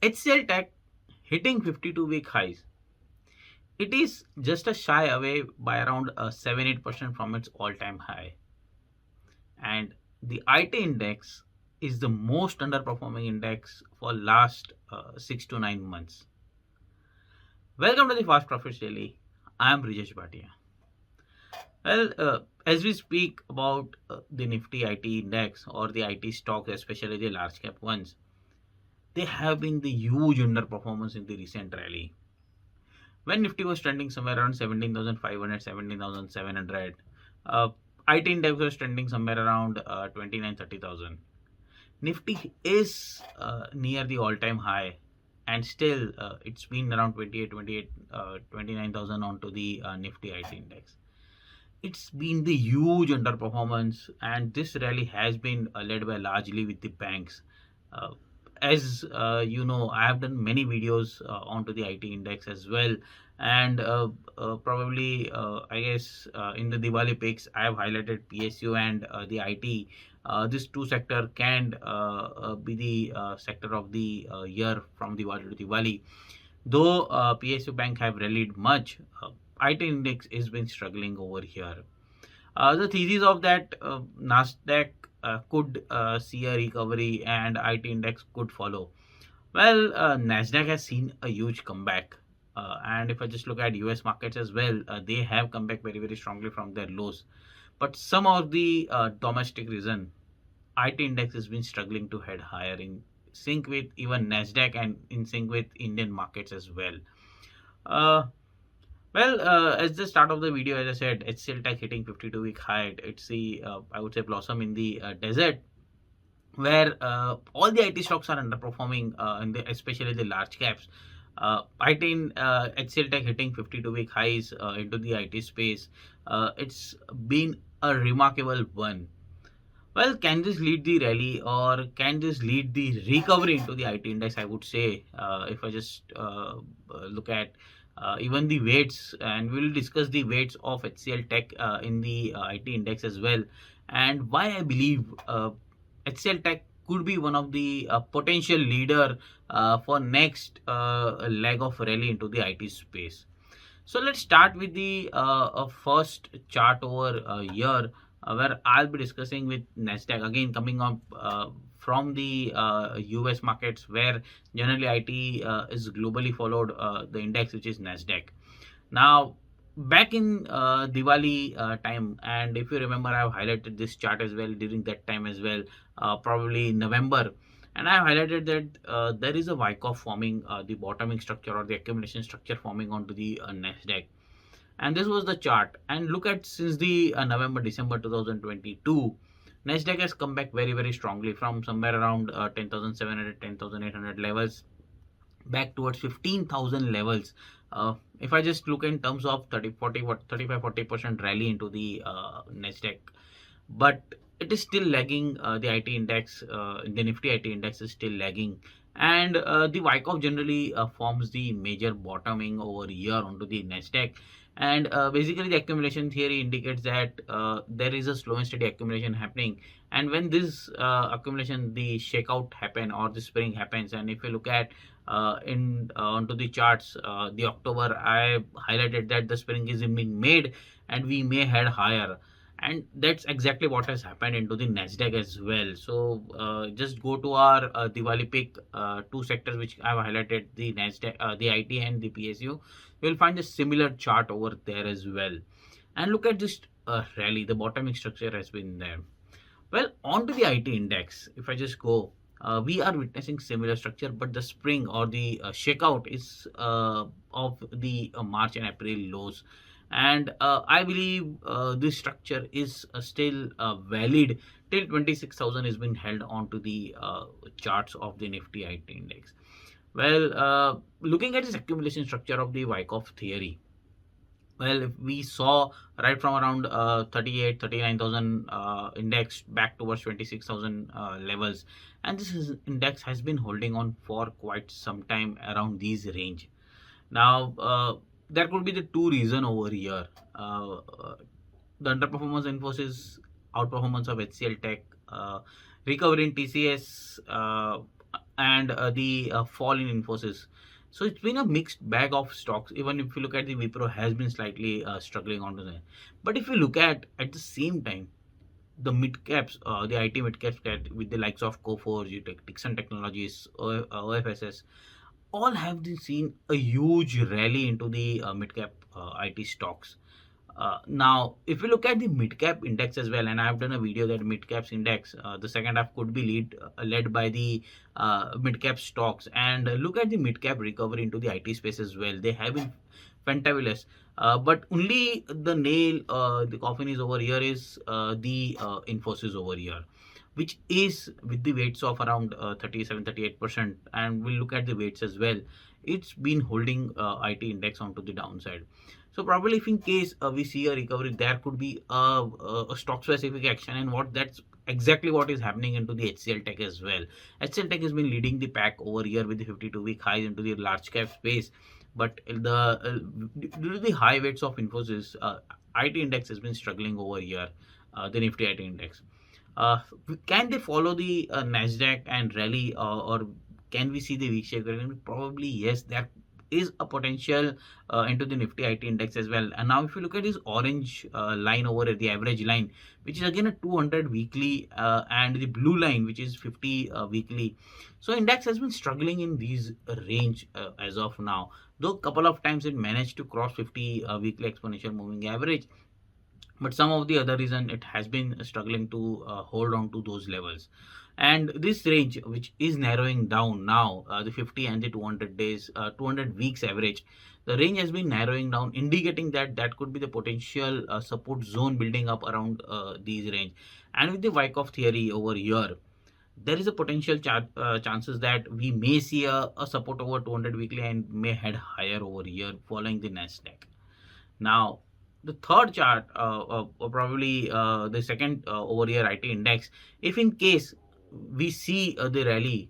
HCL Tech hitting 52-week highs. It is just a shy away by around 7-8% from its all-time high. And the IT index is the most underperforming index for last 6 to 9 months. Welcome to the Fast Profits Daily. I am Brijesh Bhatia. As we speak about the Nifty IT index or the IT stocks, especially the large cap ones, they have been the huge underperformance in the recent rally. When Nifty was trending somewhere around 17,500, 17,700, IT index was trending somewhere around 29, 30,000. Nifty is near the all-time high, and still it's been around 29,000 onto the Nifty IT index. It's been the huge underperformance, and this rally has been led by largely with the banks. Uh, as you know, I have done many videos onto the IT index as well, and probably I guess in the Diwali picks I have highlighted PSU and the IT. This two sector can be the sector of the year from Diwali to Diwali. Though PSU bank have rallied much, IT index has been struggling over here. The thesis of that Nasdaq could see a recovery and IT index could follow. Well, Nasdaq has seen a huge comeback, and if I just look at US markets as well, they have come back very strongly from their lows. But some of the domestic reason, IT index has been struggling to head higher in sync with even Nasdaq and in sync with Indian markets as well. Uh, as the start of the video, as I said, HCL Tech hitting 52-week high. It's the, I would say, blossom in the desert, where all the IT stocks are underperforming, especially the large caps. IT in HCL Tech hitting 52-week highs into the IT space. It's been a remarkable one. Well, can this lead the rally or can this lead the recovery into the IT index? I would say, if I just look at even the weights, and we'll discuss the weights of HCL Tech in the IT index as well, and why I believe HCL Tech could be one of the potential leader for next leg of rally into the IT space. So let's start with the first chart over here, where I'll be discussing with Nasdaq again, coming up from the US markets, where generally IT is globally followed the index, which is Nasdaq. Now, back in Diwali time, and if you remember, I've highlighted this chart as well during that time as well, probably in November. And I have highlighted that there is a Wyckoff forming, the bottoming structure or the accumulation structure forming onto the Nasdaq. And this was the chart. And look at since the November, December 2022, Nasdaq has come back very strongly from somewhere around 10,700, 10,800 levels back towards 15,000 levels. If I just look in terms of 30, 40, 35, 40% rally into the Nasdaq, but it is still lagging. The IT index, the Nifty IT index is still lagging, and the Wyckoff generally forms the major bottoming over here onto the Nasdaq. And basically, the accumulation theory indicates that there is a slow and steady accumulation happening. And when this accumulation, the shakeout happen or the spring happens, and if you look at in onto the charts, the October, I highlighted that the spring is being made, and we may head higher, and that's exactly what has happened into the Nasdaq as well. So just go to our Diwali pick, two sectors which I've highlighted, the Nasdaq, the IT and the PSU. You'll find a similar chart over there as well. And look at this rally, the bottoming structure has been there. Well, onto the IT index, if I just go, we are witnessing similar structure, but the spring or the shakeout is of the March and April lows. And I believe this structure is still valid till 26,000 is being held onto the charts of the Nifty IT index. Well, looking at this accumulation structure of the Wyckoff theory, well, if we saw right from around 38, 39,000 index back towards 26,000 levels, and index has been holding on for quite some time around these range. Now, there could be the two reason over here. The underperformance outperformance of HCL Tech, recovery in TCS, and the fall in Infosys. So it's been a mixed bag of stocks. Even if you look at the Wipro has been slightly struggling onto that. But if you look at the same time, the mid caps, the IT mid caps with the likes of Coforge, you take Dixon Technologies, OFSS, all have been seen a huge rally into the mid cap IT stocks. Now, if you look at the mid cap index as well, and I have done a video that mid caps index, the second half could be led by the mid cap stocks. And look at the mid cap recovery into the IT space as well. They have been fantabulous. But only the nail, the coffin is over here is the Infosys over here, which is with the weights of around 37-38%. And we'll look at the weights as well. It's been holding IT index onto the downside. So probably if in case we see a recovery, there could be a stock specific action, and what that's exactly what is happening into the HCL Tech as well. HCL Tech has been leading the pack over here with the 52-week highs into the large cap space, but due to the high weights of Infosys, IT index has been struggling over here, the Nifty IT index. Can they follow the Nasdaq and rally, or can we see the V-shaped correction? Probably yes. There is a potential into the Nifty IT index as well. And now, if you look at this orange line over here, the average line, which is again a 200 weekly, and the blue line, which is 50 weekly. So index has been struggling in these range as of now. Though a couple of times it managed to cross 50 weekly exponential moving average, but some of the other reason it has been struggling to hold on to those levels. And this range, which is narrowing down now, the 50 and the 200 days, 200 weeks average, the range has been narrowing down, indicating that that could be the potential support zone building up around these range. And with the Wyckoff theory over here, there is a potential chances that we may see a support over 200 weekly and may head higher over here following the Nasdaq. Now, the third chart, probably the second over here IT index, if in case we see the rally,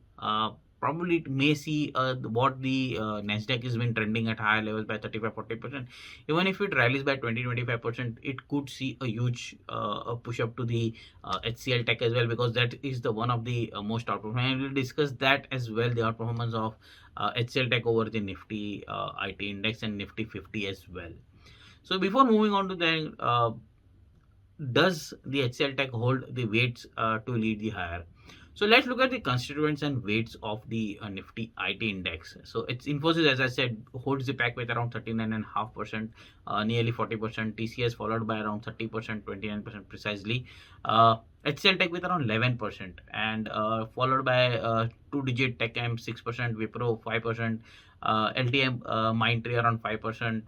probably it may see what the Nasdaq has been trending at higher levels by 35-40%. Even if it rallies by 20-25%, it could see a huge push up to the HCL Tech as well, because that is the one of the most outperforming. And we'll discuss that as well, the outperformance of HCL Tech over the Nifty IT index and Nifty 50 as well. So before moving on to the does the HCL Tech hold the weights to lead the higher? So let's look at the constituents and weights of the Nifty IT index. So it's Infosys, as I said, holds the pack with around 39.5%, nearly 40%. TCS followed by around 30%, 29% precisely. HCL Tech with around 11%, and followed by two-digit Tech M 6%, Wipro 5%, LTM Mindtree around 5%.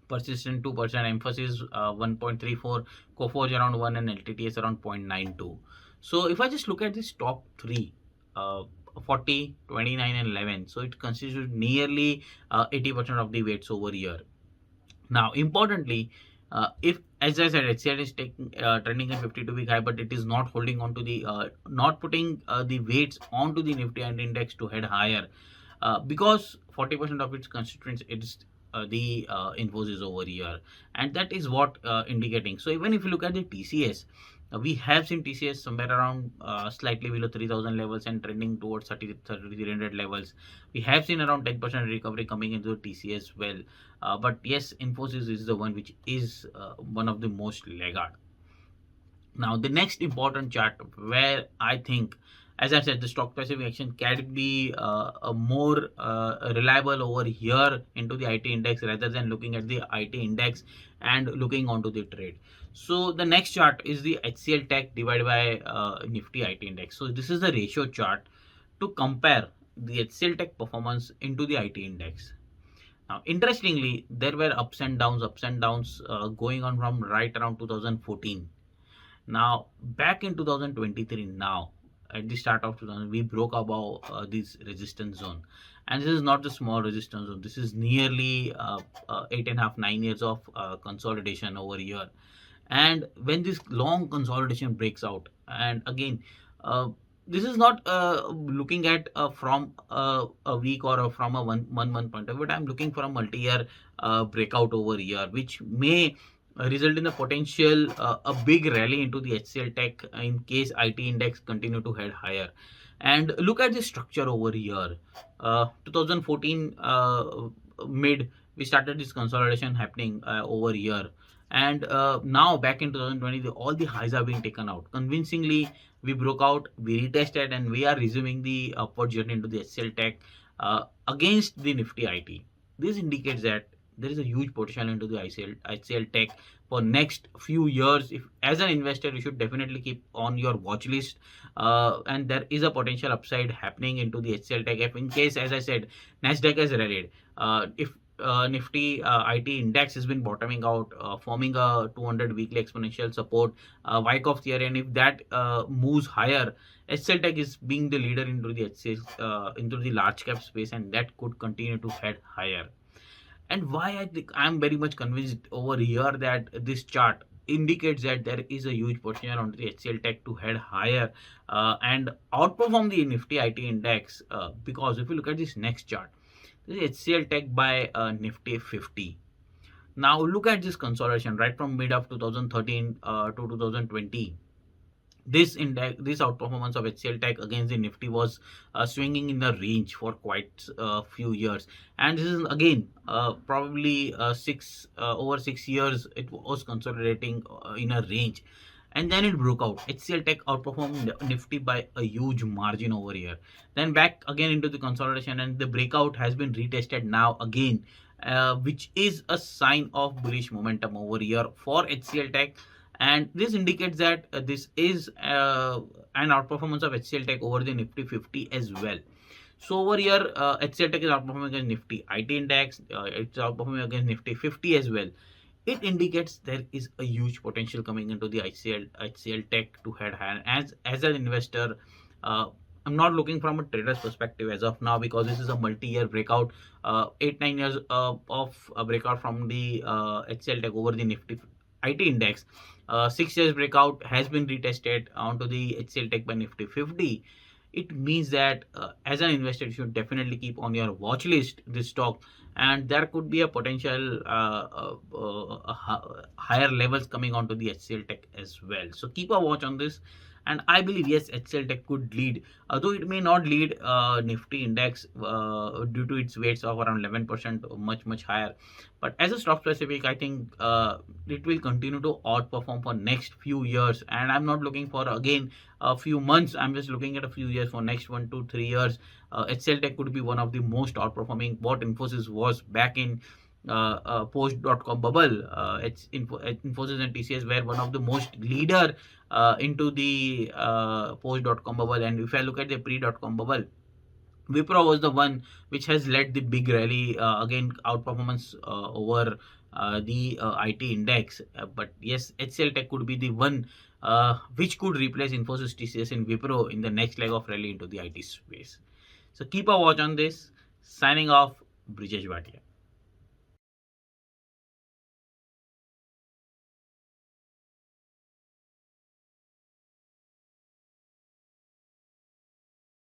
Persistent 2%, Emphasis 1.34, Coforge around 1, and LTTS around 0.92. So if I just look at this top three, 40, 29, and 11, so it constitutes nearly 80% of the weights over here. Now, importantly, if, as I said, HCL is taking trending at 52-week high, but it is not holding on to the not putting the weights onto the Nifty and index to head higher, because 40% of its constituents is the Infosys over here, and that is what indicating. So even if you look at the TCS, we have seen TCS somewhere around slightly below 3000 levels and trending towards 300 levels. We have seen around 10% recovery coming into TCS as well. But yes, Infosys is the one which is one of the most laggard. Now, the next important chart where I think, as I said, the stock specific action can be a more reliable over here into the IT index rather than looking at the IT index and looking onto the trade. So the next chart is the HCL Tech divided by Nifty IT index. So this is the ratio chart to compare the HCL Tech performance into the IT index. Now, interestingly, there were ups and downs going on from right around 2014. Now, back in 2023, now at the start of 2000, we broke above this resistance zone, and this is not a small resistance zone. This is nearly 8.5, 9 years of consolidation over here. And when this long consolidation breaks out, and again, this is not looking at from a week or from a one month point of view, but I'm looking for a multi-year breakout over here, which may result in a potential a big rally into the HCL Tech in case IT index continue to head higher. And look at the structure over here. 2014 mid, we started this consolidation happening over here, and now back in 2020, all the highs are being taken out convincingly. We broke out, we retested, and we are resuming the upward journey into the HCL Tech against the Nifty IT. This indicates that there is a huge potential into the HCL Tech for next few years. If as an investor, you should definitely keep on your watch list, and there is a potential upside happening into the HCL Tech. If in case, as I said, Nasdaq has rallied, if Nifty IT index has been bottoming out, forming a 200 weekly exponential support, Wyckoff theory, and if that moves higher, HCL Tech is being the leader into the HCL, into the large cap space, and that could continue to head higher. And why I think I'm very much convinced over here that this chart indicates that there is a huge potential on the HCL Tech to head higher and outperform the Nifty IT index, because if you look at this next chart, this is HCL Tech by Nifty 50. Now look at this consolidation right from mid of 2013 to 2020. This index, this outperformance of HCL Tech against the Nifty was swinging in the range for quite a few years, and this is again probably over 6 years it was consolidating in a range, and then it broke out. HCL Tech outperformed Nifty by a huge margin over here. Then back again into the consolidation, and the breakout has been retested now again, which is a sign of bullish momentum over here for HCL Tech. And this indicates that this is an outperformance of HCL Tech over the Nifty 50 as well. So over here, HCL Tech is outperforming against Nifty IT index. It's outperforming against Nifty 50 as well. It indicates there is a huge potential coming into the HCL Tech to head higher. As an investor, I'm not looking from a trader's perspective as of now, because this is a multi-year breakout, 8-9 years of a breakout from the HCL Tech over the Nifty IT index. 6 years breakout has been retested onto the HCL Tech by Nifty 50. It means that as an investor, you should definitely keep on your watch list this stock, and there could be a potential higher levels coming onto the HCL Tech as well. So keep a watch on this. And I believe yes, HCL Tech could lead, although it may not lead Nifty index due to its weights of around 11%, much higher. But as a stock specific, I think it will continue to outperform for next few years. And I'm not looking for again a few months. I'm just looking at a few years. For next 1 to 3 years, HCL Tech could be one of the most outperforming. What Infosys was back in post.com bubble, Infosys and TCS were one of the most leader into the post.com bubble. And if I look at the pre.com bubble, Wipro was the one which has led the big rally, again outperformance over the IT index. But yes, HCL Tech could be the one which could replace Infosys, TCS, and Wipro in the next leg of rally into the IT space. So keep a watch on this. Signing off, Brijesh Bhatia.